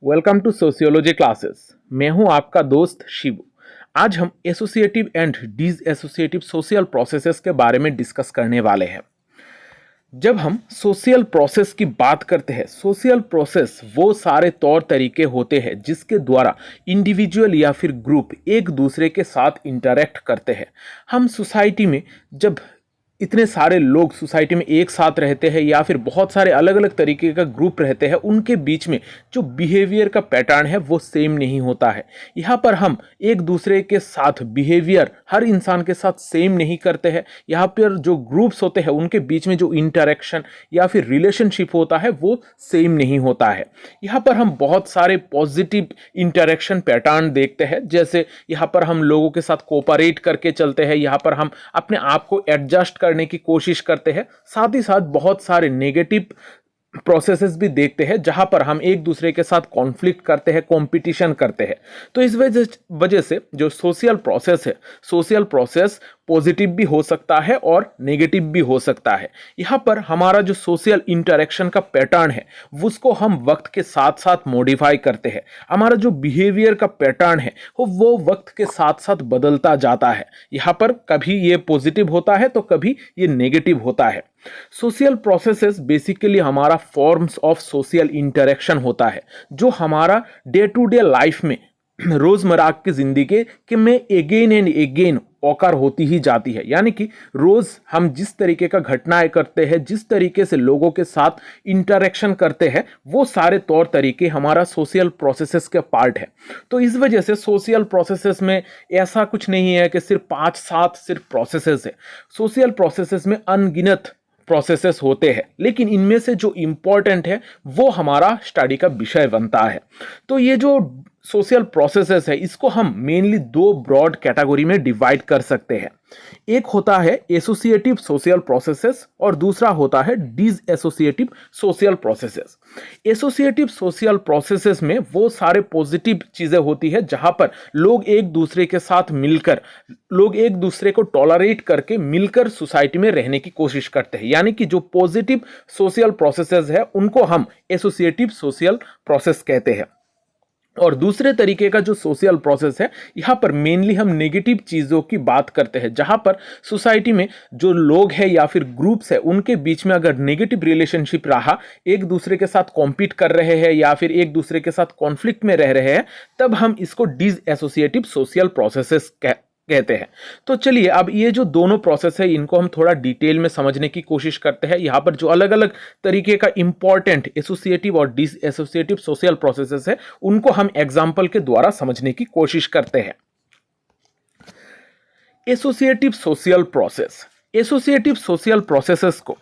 Welcome to sociology classes. मैं हूं आपका दोस्त शिवू। आज हम associative and dissociative social processes के बारे में डिस्कस करने वाले हैं। जब हम सोशल प्रोसेस की बात करते हैं, सोशल प्रोसेस वो सारे तौर तरीके होते हैं जिसके द्वारा इंडिविजुअल या फिर ग्रुप एक दूसरे के साथ इंटरेक्ट करते हैं। हम सोसाइटी में जब इतने सारे लोग सोसाइटी में एक साथ रहते हैं या फिर बहुत सारे अलग अलग तरीके का ग्रुप रहते हैं, उनके बीच में जो बिहेवियर का पैटर्न है वो सेम नहीं होता है। यहाँ पर हम एक दूसरे के साथ बिहेवियर हर इंसान के साथ सेम नहीं करते हैं। यहाँ पर जो ग्रुप्स होते हैं उनके बीच में जो इंटरेक्शन या फिर रिलेशनशिप होता है वो सेम नहीं होता है। यहाँ पर हम बहुत सारे पॉजिटिव इंटरेक्शन पैटर्न देखते हैं, जैसे यहाँ पर हम लोगों के साथ कोऑपरेट करके चलते हैं, यहाँ पर हम अपने आप को एडजस्ट करने की कोशिश करते हैं। साथ ही साथ बहुत सारे नेगेटिव प्रोसेसेस भी देखते हैं जहां पर हम एक दूसरे के साथ कॉन्फ्लिक्ट करते हैं, कंपटीशन करते हैं। तो इस वजह से जो सोशल प्रोसेस है, सोशल प्रोसेस पॉजिटिव भी हो सकता है और नेगेटिव भी हो सकता है। यहाँ पर हमारा जो सोशल इंटरेक्शन का पैटर्न है उसको हम वक्त के साथ साथ मॉडिफाई करते हैं। हमारा जो बिहेवियर का पैटर्न है वो वक्त के साथ साथ बदलता जाता है। यहाँ पर कभी ये पॉजिटिव होता है तो कभी ये नेगेटिव होता है। सोशल प्रोसेसेस बेसिकली हमारा फॉर्म्स ऑफ सोशल इंटरेक्शन होता है जो हमारा डे टू डे लाइफ में रोजमर्रा की जिंदगी के में अगेन एंड अगेन ऑकर होती ही जाती है। यानी कि रोज हम जिस तरीके का घटनाएं करते हैं, जिस तरीके से लोगों के साथ इंटरेक्शन करते हैं, वो सारे तौर तरीके हमारा सोशल प्रोसेसेस के पार्ट है। तो इस वजह से सोशल प्रोसेसेस में ऐसा कुछ नहीं है कि सिर्फ 5-7 सिर्फ प्रोसेसेस है। सोशल प्रोसेसेस में अनगिनत प्रोसेसेस होते हैं, लेकिन इनमें से जो इंपॉर्टेंट है वो हमारा स्टडी का विषय बनता है। तो ये जो सोशल प्रोसेसेस है इसको हम मेनली 2 ब्रॉड कैटेगरी में डिवाइड कर सकते हैं। एक होता है एसोसिएटिव सोशल प्रोसेसेस और दूसरा होता है dissociative social processes. Associative social processes में वो सारे पॉजिटिव चीजें होती है जहां पर लोग एक दूसरे के साथ मिलकर, लोग एक दूसरे को टॉलरेट करके मिलकर सोसाइटी में रहने की कोशिश करते हैं। यानी कि जो पॉजिटिव सोशल प्रोसेसेस है उनको हम एसोसिएटिव सोशल प्रोसेस कहते हैं। और दूसरे तरीके का जो सोशल प्रोसेस है, यहाँ पर मेनली हम नेगेटिव चीज़ों की बात करते हैं, जहाँ पर सोसाइटी में जो लोग हैं या फिर ग्रुप्स है उनके बीच में अगर नेगेटिव रिलेशनशिप रहा, एक दूसरे के साथ कॉम्पीट कर रहे हैं या फिर एक दूसरे के साथ कॉन्फ्लिक्ट में रह रहे हैं, तब हम इसको डिस एसोसिएटिव सोशल प्रोसेसेस कहते हैं। तो चलिए अब ये जो दोनों प्रोसेस है इनको हम थोड़ा डिटेल में समझने की कोशिश करते हैं। यहाँ पर जो अलग अलग तरीके का इंपॉर्टेंट एसोसिएटिव और डिस एसोसिएटिव सोशल प्रोसेसेस है उनको हम एग्जाम्पल के द्वारा समझने की कोशिश करते हैं। Associative social process, associative social processes को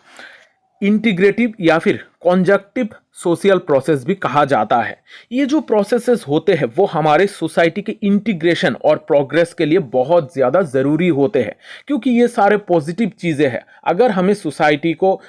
इंटीग्रेटिव या फिर कॉन्जक्टिव सोशल प्रोसेस भी कहा जाता है। ये जो प्रोसेसेस होते हैं वो हमारे सोसाइटी के इंटीग्रेशन और प्रोग्रेस के लिए बहुत ज़्यादा ज़रूरी होते हैं, क्योंकि ये सारे पॉजिटिव चीज़ें हैं। अगर हमें सोसाइटी को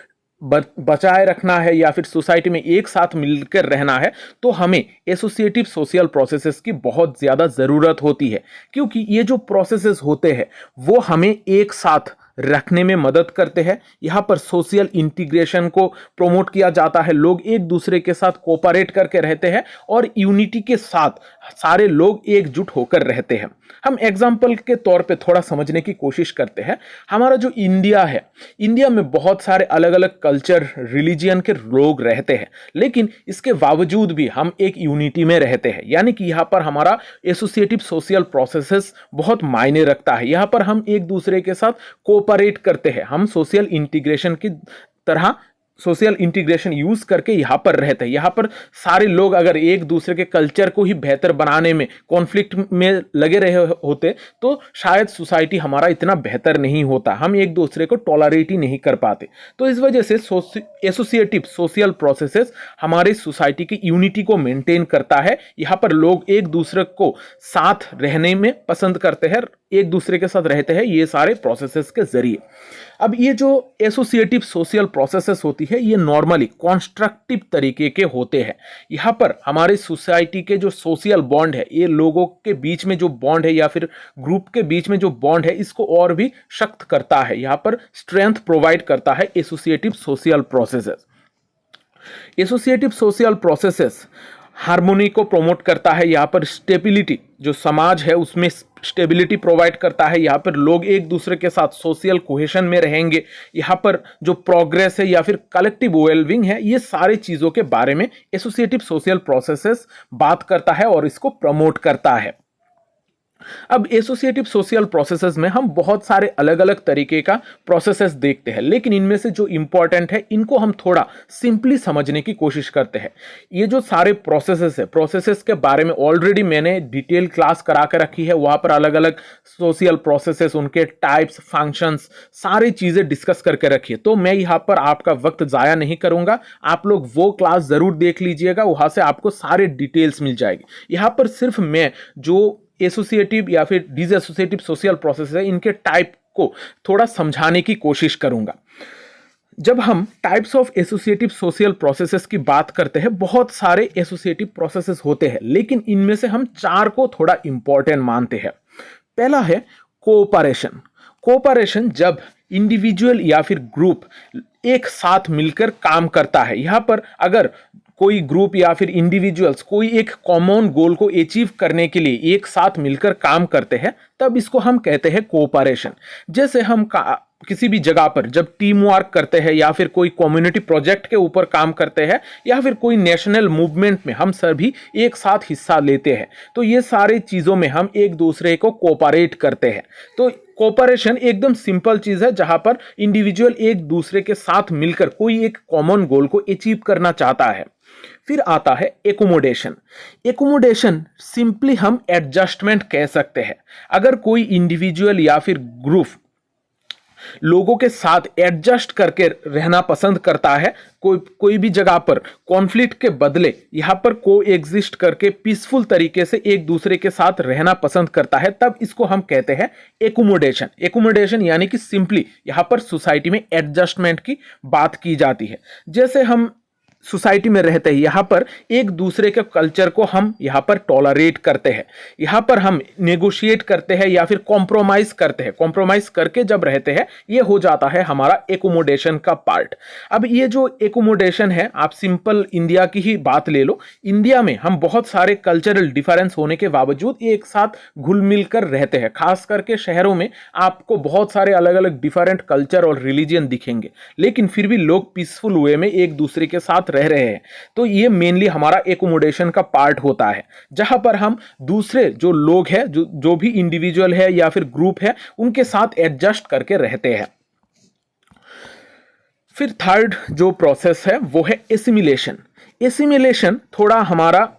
बचाए रखना है या फिर सोसाइटी में एक साथ मिलकर रहना है तो हमें एसोसिएटिव सोशल प्रोसेसेस की बहुत ज़्यादा ज़रूरत होती है, क्योंकि ये जो प्रोसेसेस होते हैं वो हमें एक साथ रखने में मदद करते हैं। यहाँ पर सोशल इंटीग्रेशन को प्रमोट किया जाता है, लोग एक दूसरे के साथ कोऑपरेट करके रहते हैं और यूनिटी के साथ सारे लोग एकजुट होकर रहते हैं। हम एग्जाम्पल के तौर पे थोड़ा समझने की कोशिश करते हैं। हमारा जो इंडिया है, इंडिया में बहुत सारे अलग अलग कल्चर, रिलीजियन के लोग रहते हैं, लेकिन इसके बावजूद भी हम एक यूनिटी में रहते हैं। यानी कि यहाँ पर हमारा एसोसिएटिव सोशल प्रोसेसेस बहुत मायने रखता है। यहाँ पर हम एक दूसरे के साथ कोऑपरेट करते हैं, हम सोशल इंटीग्रेशन की तरह सोशल इंटीग्रेशन यूज करके यहाँ पर रहते हैं। यहाँ पर सारे लोग अगर एक दूसरे के कल्चर को ही बेहतर बनाने में कॉन्फ्लिक्ट में लगे रहे होते तो शायद सोसाइटी हमारा इतना बेहतर नहीं होता, हम एक दूसरे को टॉलरेट ही नहीं कर पाते। तो इस वजह से एसोसिएटिव सोशल प्रोसेसेस हमारे सोसाइटी की यूनिटी को मेंटेन करता है। यहाँ पर लोग एक दूसरे को साथ रहने में पसंद करते हैं, एक दूसरे के साथ रहते हैं ये सारे प्रोसेसेस के जरिए। अब ये जो एसोसिएटिव सोशल प्रोसेसेस होती है ये नॉर्मली कॉन्स्ट्रक्टिव तरीके के होते हैं। यहाँ पर हमारे सोसाइटी के जो सोशल बॉन्ड है, ये लोगों के बीच में जो बॉन्ड है या फिर ग्रुप के बीच में जो बॉन्ड है, इसको और भी सख्त करता है, यहाँ पर स्ट्रेंथ प्रोवाइड करता है associative social processes. Associative social processes harmony को प्रमोट करता है, यहाँ पर स्टेबिलिटी, जो समाज है उसमें स्टेबिलिटी प्रोवाइड करता है, यहाँ पर लोग एक दूसरे के साथ सोशल कोहेशन में रहेंगे, यहाँ पर जो प्रोग्रेस है या फिर कलेक्टिव वेलबींग है, ये सारी चीज़ों के बारे में एसोसिएटिव सोशल प्रोसेसेस बात करता है और इसको प्रमोट करता है। अब एसोसिएटिव सोशल प्रोसेसेस में हम बहुत सारे अलग अलग तरीके का प्रोसेसेस देखते हैं, लेकिन इनमें से जो इंपॉर्टेंट है इनको हम थोड़ा सिंपली समझने की कोशिश करते हैं। ये जो सारे प्रोसेसेस है, प्रोसेसेस के बारे में ऑलरेडी मैंने डिटेल क्लास करा के रखी है, वहां पर अलग अलग सोशल प्रोसेसेस, उनके टाइप्स, फंक्शंस, सारी चीजें डिस्कस करके रखी है। तो मैं यहाँ पर आपका वक्त जाया नहीं करूंगा, आप लोग वो क्लास जरूर देख लीजिएगा, वहां से आपको सारे डिटेल्स मिल जाएगी। यहाँ पर सिर्फ मैं जो एसोसिएटिव या फिर डिसएसोसिएटिव सोशल प्रोसेस है, इनके टाइप को थोड़ा समझाने की कोशिश करूंगा। जब हम types of associative social processes की बात करते हैं, बहुत सारे एसोसिएटिव प्रोसेसेस होते हैं, लेकिन इनमें से हम 4 को थोड़ा इंपॉर्टेंट मानते हैं। पहला है कोऑपरेशन। कोऑपरेशन जब इंडिविजुअल या फिर ग्रुप एक साथ मिलकर काम करता है। यहाँ पर अगर कोई ग्रुप या फिर इंडिविजुअल्स कोई एक कॉमन गोल को अचीव करने के लिए एक साथ मिलकर काम करते हैं, तब इसको हम कहते हैं कोऑपरेशन। जैसे हम किसी भी जगह पर जब टीम वर्क करते हैं या फिर कोई कम्युनिटी प्रोजेक्ट के ऊपर काम करते हैं या फिर कोई नेशनल मूवमेंट में हम सभी एक साथ हिस्सा लेते हैं, तो ये सारी चीज़ों में हम एक दूसरे को कोऑपरेट करते हैं। तो कोऑपरेशन एकदम सिंपल चीज़ है, जहां पर इंडिविजुअल एक दूसरे के साथ मिलकर कोई एक कॉमन गोल को अचीव करना चाहता है। फिर आता है एकोमोडेशन। एकोमोडेशन सिंपली हम एडजस्टमेंट कह सकते हैं। अगर कोई इंडिविजुअल या फिर ग्रुप लोगों के साथ एडजस्ट करके रहना पसंद करता है, कोई भी जगह पर कॉन्फ्लिक्ट के बदले यहां पर को एग्जिस्ट करके पीसफुल तरीके से एक दूसरे के साथ रहना पसंद करता है, तब इसको हम कहते हैं एकोमोडेशन। एकोमोडेशन यानी कि सिंपली यहां पर सोसाइटी में एडजस्टमेंट की बात की जाती है। जैसे हम सोसाइटी में रहते हैं, यहाँ पर एक दूसरे के कल्चर को हम यहाँ पर टॉलरेट करते हैं, यहाँ पर हम नेगोशिएट करते हैं या फिर कॉम्प्रोमाइज करते हैं। कॉम्प्रोमाइज करके जब रहते हैं, ये हो जाता है हमारा एकोमोडेशन का पार्ट। अब ये जो एकोमोडेशन है, आप सिंपल इंडिया की ही बात ले लो। इंडिया में हम बहुत सारे कल्चरल डिफरेंस होने के बावजूद एक साथ घुल मिल कर रहते हैं। खास करके शहरों में आपको बहुत सारे अलग अलग डिफरेंट कल्चर और रिलीजन दिखेंगे, लेकिन फिर भी लोग पीसफुल वे में एक दूसरे के साथ रह रहे हैं। तो ये मेनली हमारा एकोमोडेशन का पार्ट होता है, जहां पर हम दूसरे जो लोग हैं, जो भी इंडिविजुअल है या फिर ग्रुप है, उनके साथ एडजस्ट करके रहते हैं। फिर थर्ड जो प्रोसेस है वो है एसिमिलेशन। एसिमिलेशन थोड़ा हमारा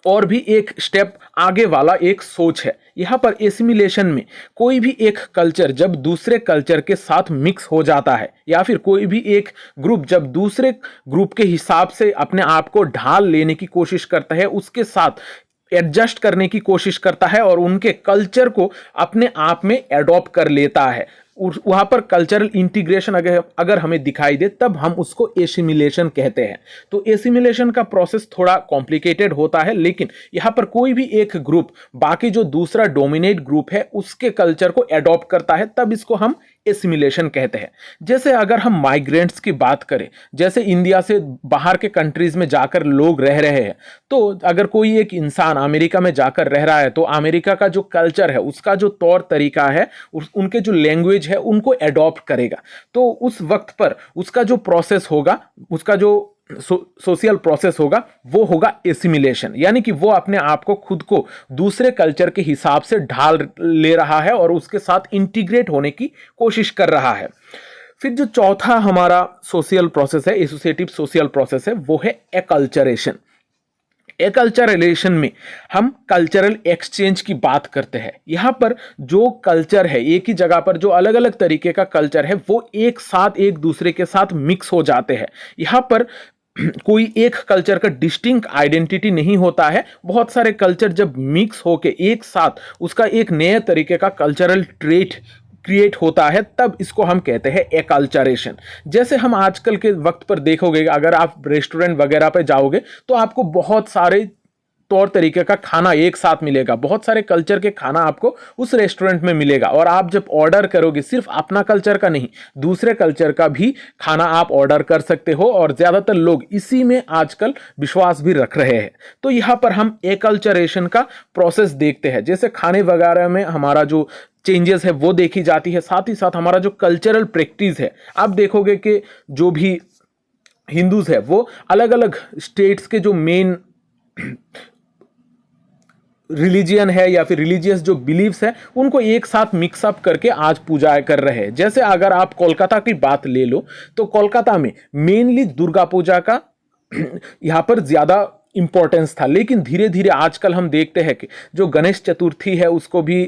और भी एक स्टेप आगे वाला एक सोच है। यहाँ पर एसिमिलेशन में कोई भी एक कल्चर जब दूसरे कल्चर के साथ मिक्स हो जाता है, या फिर कोई भी एक ग्रुप जब दूसरे ग्रुप के हिसाब से अपने आप को ढाल लेने की कोशिश करता है, उसके साथ एडजस्ट करने की कोशिश करता है और उनके कल्चर को अपने आप में एडॉप्ट कर लेता है, वहां पर कल्चरल इंटीग्रेशन अगर हमें दिखाई दे, तब हम उसको एसिमिलेशन कहते हैं। तो एसिमिलेशन का प्रोसेस थोड़ा कॉम्प्लिकेटेड होता है, लेकिन यहां पर कोई भी एक ग्रुप बाकी जो दूसरा डोमिनेट ग्रुप है उसके कल्चर को एडॉप्ट करता है, तब इसको हम एसिमिलेशन कहते हैं। जैसे अगर हम माइग्रेंट्स की बात करें, जैसे इंडिया से बाहर के कंट्रीज में जाकर लोग रह रहे हैं, तो अगर कोई एक इंसान अमेरिका में जाकर रह रहा है, तो अमेरिका का जो कल्चर है, उसका जो तौर तरीका है, उनके जो लैंग्वेज है, उनको एडॉप्ट करेगा। तो उस वक्त पर उसका जो प्रोसेस होगा, उसका जो सोशल प्रोसेस होगा, वो होगा एसिमिलेशन। यानी कि वो अपने आप को खुद को दूसरे कल्चर के हिसाब से ढाल ले रहा है और उसके साथ इंटीग्रेट होने की कोशिश कर रहा है। फिर जो चौथा हमारा सोशल प्रोसेस है, एसोसिएटिव सोशल प्रोसेस है, वो है एकल्चरेशन। एकल्चरेशन में हम कल्चरल एक्सचेंज की बात करते हैं। यहाँ पर जो कल्चर है, एक ही जगह पर जो अलग अलग तरीके का कल्चर है, वो एक साथ एक दूसरे के साथ मिक्स हो जाते हैं। यहाँ पर कोई एक कल्चर का डिस्टिंक्ट आइडेंटिटी नहीं होता है। बहुत सारे कल्चर जब मिक्स होके एक साथ उसका एक नए तरीके का कल्चरल ट्रेट क्रिएट होता है, तब इसको हम कहते हैं एकल्चरेशन। जैसे हम आजकल के वक्त पर देखोगे, अगर आप रेस्टोरेंट वगैरह पे जाओगे तो आपको बहुत सारे तौर तरीके का खाना एक साथ मिलेगा, बहुत सारे कल्चर के खाना आपको उस रेस्टोरेंट में मिलेगा। और आप जब ऑर्डर करोगे सिर्फ अपना कल्चर का नहीं, दूसरे कल्चर का भी खाना आप ऑर्डर कर सकते हो, और ज्यादातर लोग इसी में आजकल विश्वास भी रख रहे हैं। तो यहां पर हम एकल्चरेशन का प्रोसेस देखते हैं, जैसे खाने वगैरह में हमारा जो चेंजेस है वो देखी जाती है, साथ ही साथ हमारा जो कल्चरल प्रैक्टिस है। आप देखोगे कि जो भी हिंदूज है वो अलग अलग स्टेट्स के जो मेन रिलीजियन है या फिर रिलीजियस जो बिलीव्स है उनको एक साथ मिक्सअप करके आज पूजा कर रहे हैं। जैसे अगर आप कोलकाता की बात ले लो तो कोलकाता में मेनली दुर्गा पूजा का यहां पर ज्यादा इंपॉर्टेंस था, लेकिन धीरे धीरे आजकल हम देखते हैं कि जो गणेश चतुर्थी है उसको भी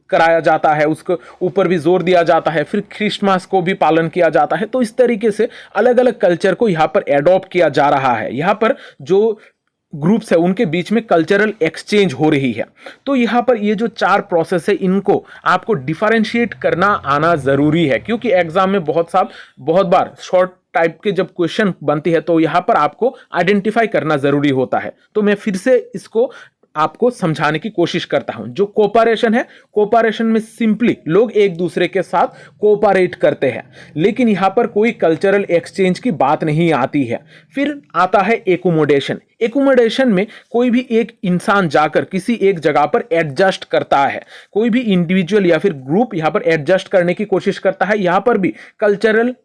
कराया जाता है, उसको ऊपर भी जोर दिया जाता है, फिर क्रिसमस को भी पालन किया जाता है। तो इस तरीके से अलग अलग कल्चर को यहाँ पर एडॉप्ट किया जा रहा है। यहाँ पर जो ग्रुप्स है उनके बीच में कल्चरल एक्सचेंज हो रही है। तो यहाँ पर ये जो 4 प्रोसेस है इनको आपको डिफरेंशिएट करना आना जरूरी है, क्योंकि एग्जाम में बहुत बार शॉर्ट टाइप के जब क्वेश्चन बनती है तो यहाँ पर आपको आइडेंटिफाई करना जरूरी होता है। तो मैं फिर से इसको आपको समझाने की कोशिश करता हूं। जो कोऑपरेशन है, कोऑपरेशन में सिंपली लोग एक दूसरे के साथ कोऑपरेट करते हैं, लेकिन यहां पर कोई कल्चरल एक्सचेंज की बात नहीं आती है। फिर आता है एकोमोडेशन। एकोमोडेशन में कोई भी एक इंसान जाकर किसी एक जगह पर एडजस्ट करता है, कोई भी इंडिविजुअल या फिर ग्रुप यहां पर एडजस्ट करने की कोशिश करता है। यहां पर भी कल्चरल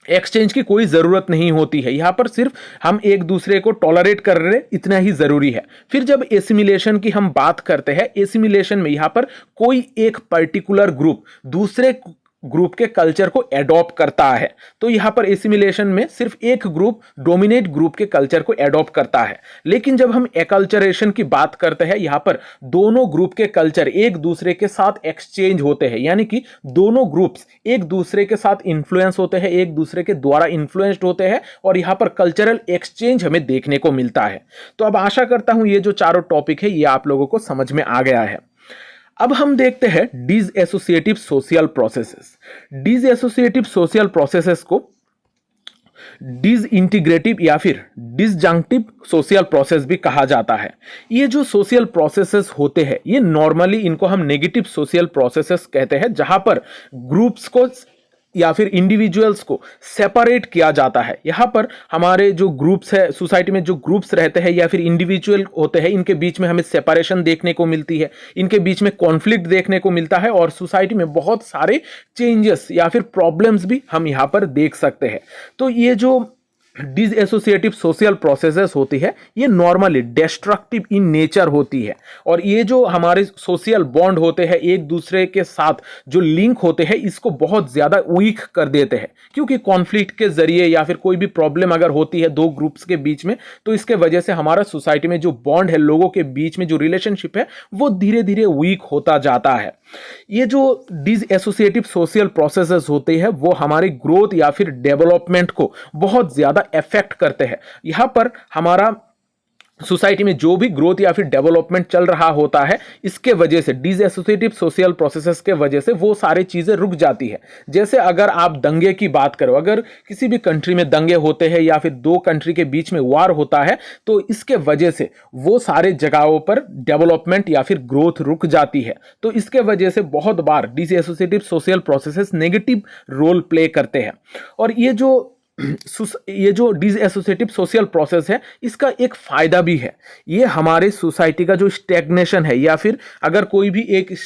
एक्सचेंज की कोई जरूरत नहीं होती है, यहां पर सिर्फ हम एक दूसरे को टॉलरेट कर रहे, इतना ही जरूरी है। फिर जब एसिमिलेशन की हम बात करते हैं, एसिमिलेशन में यहां पर कोई एक पर्टिकुलर ग्रुप दूसरे ग्रुप के कल्चर को एडॉप्ट करता है। तो यहां पर एसिमिलेशन में सिर्फ एक ग्रुप डोमिनेट ग्रुप के कल्चर को एडॉप्ट करता है। लेकिन जब हम एकल्चरेशन की बात करते हैं, यहां पर दोनों ग्रुप के कल्चर एक दूसरे के साथ एक्सचेंज होते हैं, यानी कि दोनों ग्रुप्स एक दूसरे के साथ इन्फ्लुएंस होते हैं, एक दूसरे के द्वारा इन्फ्लुएंस्ड होते हैं, और यहां पर कल्चरल एक्सचेंज हमें देखने को मिलता है। तो अब आशा करता हूं ये जो चारों टॉपिक है ये आप लोगों को समझ में आ गया है। अब हम देखते हैं डिसएसोसिएटिव सोशल प्रोसेसेस। डिसएसोसिएटिव सोशल प्रोसेसेस को डिसइंटीग्रेटिव या फिर डिसजंक्टिव सोशल प्रोसेस भी कहा जाता है। ये जो सोशल प्रोसेसेस होते हैं ये नॉर्मली इनको हम नेगेटिव सोशल प्रोसेसेस कहते हैं, जहां पर ग्रुप्स को या फिर इंडिविजुअल्स को सेपरेट किया जाता है। यहां पर हमारे जो ग्रुप्स है, सोसाइटी में जो ग्रुप्स रहते हैं या फिर इंडिविजुअल होते हैं, इनके बीच में हमें सेपरेशन देखने को मिलती है, इनके बीच में कॉन्फ्लिक्ट देखने को मिलता है, और सोसाइटी में बहुत सारे चेंजेस या फिर प्रॉब्लम्स भी हम यहां पर देख सकते हैं। तो ये जो डिसएसोसिएटिव सोशल प्रोसेसेस होती है ये नॉर्मली डिस्ट्रक्टिव इन नेचर होती है, और ये जो हमारे सोशल बॉन्ड होते हैं एक दूसरे के साथ जो लिंक होते हैं इसको बहुत ज्यादा वीक कर देते हैं, क्योंकि कॉन्फ्लिक्ट के जरिए या फिर कोई भी प्रॉब्लम अगर होती है दो ग्रुप्स के बीच में तो इसके वजह से हमारा सोसाइटी में जो बॉन्ड है, लोगों के बीच में जो रिलेशनशिप है वो धीरे धीरे वीक होता जाता है। ये जो डिसएसोसिएटिव सोशल प्रोसेसेस होते हैं वो हमारी ग्रोथ या फिर डेवलपमेंट को बहुत ज्यादा इफेक्ट करते हैं। यहां पर हमारा सोसाइटी में जो भी ग्रोथ या फिर डेवलपमेंट चल रहा होता है इसके वजह से डिसएसोसिएटिव सोशल प्रोसेसेस के वजह से वो सारी चीजें रुक जाती है। जैसे अगर आप दंगे की बात करो, अगर किसी भी कंट्री में दंगे होते हैं या फिर दो कंट्री के बीच में वार होता है तो इसके वजह से वो सारे जगहों पर डेवलपमेंट या फिर ग्रोथ रुक जाती है। तो इसके वजह से बहुत बार dissociative social processes negative role play करते हैं। और ये जो डिसएसोसिएटिव सोशल प्रोसेस है इसका एक फायदा भी है, ये हमारे सोसाइटी का जो स्टैग्नेशन है या फिर अगर कोई भी एक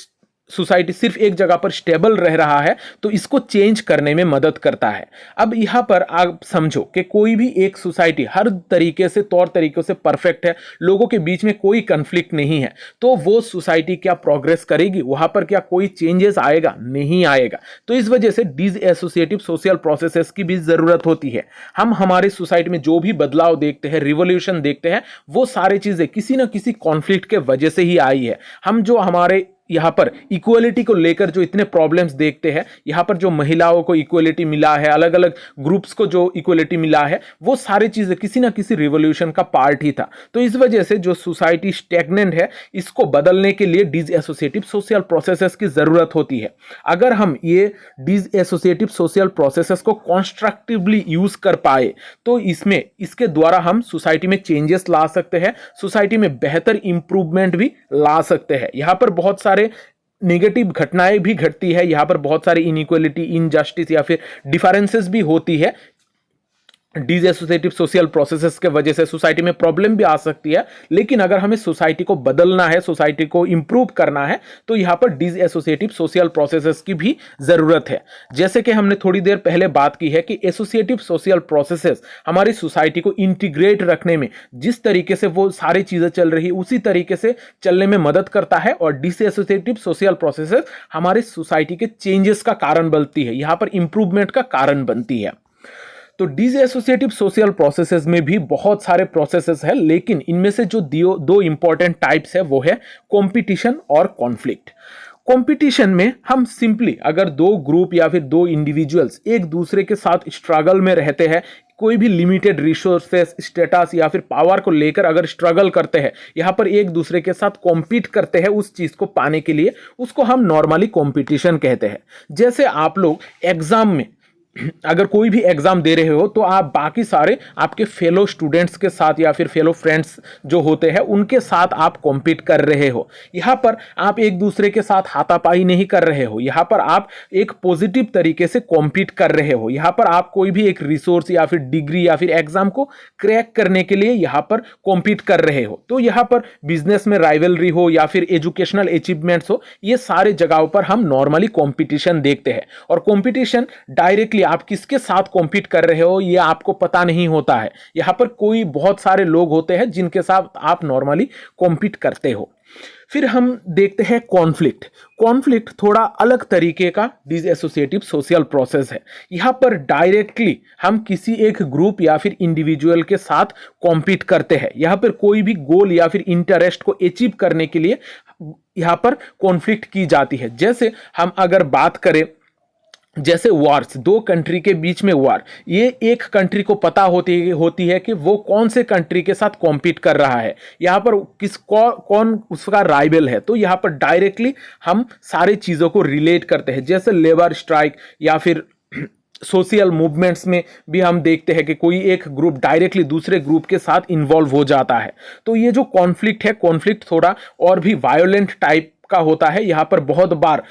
सोसाइटी सिर्फ एक जगह पर स्टेबल रह रहा है तो इसको चेंज करने में मदद करता है। अब यहां पर आप समझो कि कोई भी एक सोसाइटी हर तरीके से तौर तरीकों से परफेक्ट है, लोगों के बीच में कोई कन्फ्लिक्ट नहीं है, तो वो सोसाइटी क्या प्रोग्रेस करेगी? वहां पर क्या कोई चेंजेस आएगा? नहीं आएगा। तो इस वजह से डिसएसोसिएटिव सोशल प्रोसेसेस की भी जरूरत होती है। हम हमारे सोसाइटी में जो भी बदलाव देखते हैं, रिवॉल्यूशन देखते हैं, वो सारी चीजें किसी ना किसी कॉन्फ्लिक्ट के वजह से ही आई है। हम जो हमारे यहाँ पर इक्वलिटी को लेकर जो इतने प्रॉब्लम्स देखते हैं, यहाँ पर जो महिलाओं को इक्वलिटी मिला है, अलग अलग ग्रुप्स को जो इक्वलिटी मिला है, वो सारी चीजें किसी ना किसी रिवॉल्यूशन का पार्ट ही था। तो इस वजह से जो सोसाइटी स्टैग्नेंट है, इसको बदलने के लिए डिसएसोसिएटिव सोशल प्रोसेसेस की जरूरत होती है। अगर हम ये डिसएसोसिएटिव सोशल प्रोसेसेस को कॉन्स्ट्रक्टिवली यूज कर पाए तो इसके द्वारा हम सोसाइटी में चेंजेस ला सकते हैं, सोसाइटी में बेहतर इंप्रूवमेंट भी ला सकते हैं। यहाँ पर बहुत सारे नेगेटिव घटनाएं भी घटती है, यहाँ पर बहुत सारी इनइक्वलिटी, इनजस्टिस या फिर डिफरेंसेस भी होती है। डिसएसोसिएटिव सोशल प्रोसेसेस के वजह से सोसाइटी में प्रॉब्लम भी आ सकती है, लेकिन अगर हमें सोसाइटी को बदलना है, सोसाइटी को इंप्रूव करना है, तो यहाँ पर डिसएसोसिएटिव सोशल प्रोसेसेस की भी जरूरत है। जैसे कि हमने थोड़ी देर पहले बात की है कि एसोसिएटिव सोशल प्रोसेसेस हमारी सोसाइटी को इंटीग्रेट रखने में, जिस तरीके से वो सारी चीजें चल रही है उसी तरीके से चलने में मदद करता है, और डिसएसोसिएटिव सोशल प्रोसेसेस हमारी सोसाइटी के चेंजेस का कारण बनती है, यहाँ पर इंप्रूवमेंट का कारण बनती है। तो डिसएसोसिएटिव सोशल प्रोसेसेस में भी बहुत सारे प्रोसेसेस है, लेकिन इनमें से जो दो इंपॉर्टेंट टाइप्स है वो है कंपटीशन और कॉन्फ्लिक्ट। कंपटीशन में हम सिंपली अगर दो ग्रुप या फिर दो इंडिविजुअल्स एक दूसरे के साथ स्ट्रगल में रहते हैं, कोई भी लिमिटेड रिसोर्सेस, स्टेटस या फिर पावर को लेकर अगर स्ट्रगल करते हैं, यहाँ पर एक दूसरे के साथ कॉम्पीट करते हैं उस चीज को पाने के लिए, उसको हम नॉर्मली कंपटीशन कहते हैं। जैसे आप लोग एग्जाम में अगर कोई भी एग्जाम दे रहे हो तो आप बाकी सारे आपके फेलो स्टूडेंट्स के साथ या फिर फेलो फ्रेंड्स जो होते हैं उनके साथ आप कॉम्पीट कर रहे हो। यहाँ पर आप एक दूसरे के साथ हाथापाई नहीं कर रहे हो, यहाँ पर आप एक पॉजिटिव तरीके से कॉम्पीट कर रहे हो। यहाँ पर आप कोई भी एक रिसोर्स या फिर डिग्री या फिर एग्जाम को क्रैक करने के लिए यहाँ पर कॉम्पीट कर रहे हो। तो यहाँ पर बिजनेस में राइवलरी हो या फिर एजुकेशनल अचीवमेंट्स हो, ये सारे जगहों पर हम नॉर्मली कॉम्पिटिशन देखते हैं। और कॉम्पिटिशन डायरेक्टली आप किसके साथ कॉम्पीट कर रहे हो ये आपको पता नहीं होता है। यहां पर कोई बहुत सारे लोग होते हैं जिनके साथ आप नॉर्मली कॉम्पीट करते हो। फिर हम देखते हैं कॉन्फ्लिक्ट। कॉन्फ्लिक्ट थोड़ा अलग तरीके का डिसएसोसिएटिव सोशल प्रोसेस है। यहां पर डायरेक्टली हम किसी एक ग्रुप या फिर इंडिविजुअल के साथ कॉम्पीट करते हैं। यहां पर कोई भी गोल या फिर इंटरेस्ट को अचीव करने के लिए यहां पर कॉन्फ्लिक्ट की जाती है। जैसे हम अगर बात करें, जैसे वॉर्स, दो कंट्री के बीच में वॉर, ये एक कंट्री को पता होती है कि वो कौन से कंट्री के साथ कॉम्पीट कर रहा है, यहाँ पर कौन उसका राइवल है। तो यहाँ पर डायरेक्टली हम सारी चीज़ों को रिलेट करते हैं। जैसे लेबर स्ट्राइक या फिर सोशल मूवमेंट्स में भी हम देखते हैं कि कोई एक ग्रुप डायरेक्टली दूसरे ग्रुप के साथ इन्वॉल्व हो जाता है। तो ये जो कॉन्फ्लिक्ट है, कॉन्फ्लिक्ट थोड़ा और भी वायोलेंट टाइप का होता है। यहाँ पर बहुत बार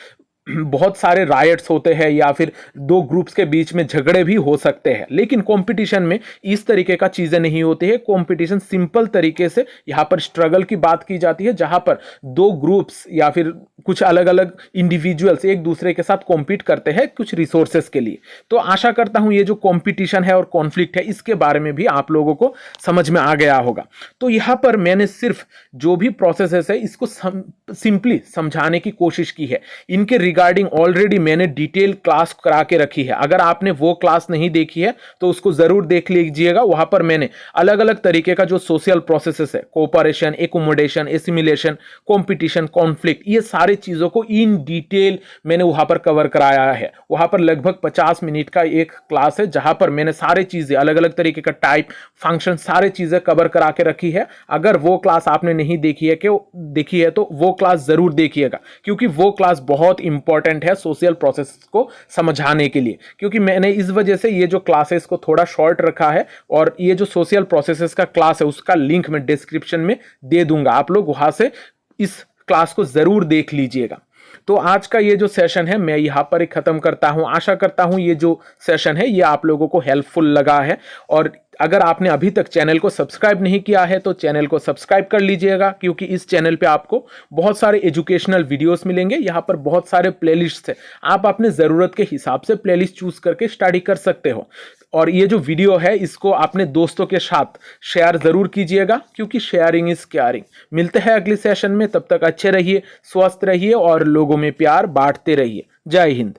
बहुत सारे रायट्स होते हैं या फिर दो ग्रुप्स के बीच में झगड़े भी हो सकते हैं। लेकिन कंपटीशन में इस तरीके का चीजें नहीं होती है। कंपटीशन सिंपल तरीके से यहाँ पर स्ट्रगल की बात की जाती है, जहां पर दो ग्रुप्स या फिर कुछ अलग अलग इंडिविजुअल्स एक दूसरे के साथ कॉम्पीट करते हैं कुछ रिसोर्सेस के लिए। तो आशा करता हूं ये जो कंपटीशन है और कॉन्फ्लिक्ट है इसके बारे में भी आप लोगों को समझ में आ गया होगा। तो यहाँ पर मैंने सिर्फ जो भी प्रोसेसेस है इसको सिंपली समझाने की कोशिश की है। इनके रिगार्डिंग ऑलरेडी मैंने डिटेल क्लास करा के रखी है। अगर आपने वो क्लास नहीं देखी है तो उसको जरूर देख लीजिएगा। वहां पर मैंने अलग अलग तरीके का जो सोशल प्रोसेसेस है, cooperation, accommodation, assimilation, competition, conflict, ये सारी चीजों को इन डिटेल मैंने वहां पर कवर कराया है। वहां पर लगभग 50 मिनट का एक क्लास है जहां पर मैंने सारे चीजें, अलग अलग तरीके का टाइप, फंक्शन, सारे चीजें कवर करा के रखी है। अगर वो क्लास आपने नहीं देखी है तो वो क्लास जरूर देखिएगा, क्योंकि वो क्लास बहुत इंपॉर्टेंट है सोशल प्रोसेस को समझाने के लिए। क्योंकि मैंने इस वजह से ये जो क्लासेस को थोड़ा शॉर्ट रखा है, और ये जो सोशल प्रोसेसेस का क्लास है उसका लिंक मैं डिस्क्रिप्शन में दे दूंगा। आप लोग वहां से इस क्लास को जरूर देख लीजिएगा। तो आज का ये जो सेशन है मैं यहाँ पर ही खत्म करता हूँ। आशा करता हूँ ये जो सेशन है ये आप लोगों को हेल्पफुल लगा है। और अगर आपने अभी तक चैनल को सब्सक्राइब नहीं किया है तो चैनल को सब्सक्राइब कर लीजिएगा, क्योंकि इस चैनल पे आपको बहुत सारे एजुकेशनल वीडियोस मिलेंगे। यहाँ पर बहुत सारे प्लेलिस्ट है, आप अपने ज़रूरत के हिसाब से प्लेलिस्ट चूज करके स्टडी कर सकते हो। और ये जो वीडियो है इसको अपने दोस्तों के साथ शेयर ज़रूर कीजिएगा, क्योंकि शेयरिंग इज़ केयरिंग। मिलते हैं अगले सेशन में, तब तक अच्छे रहिए, स्वस्थ रहिए और लोगों में प्यार बांटते रहिए। जय हिंद।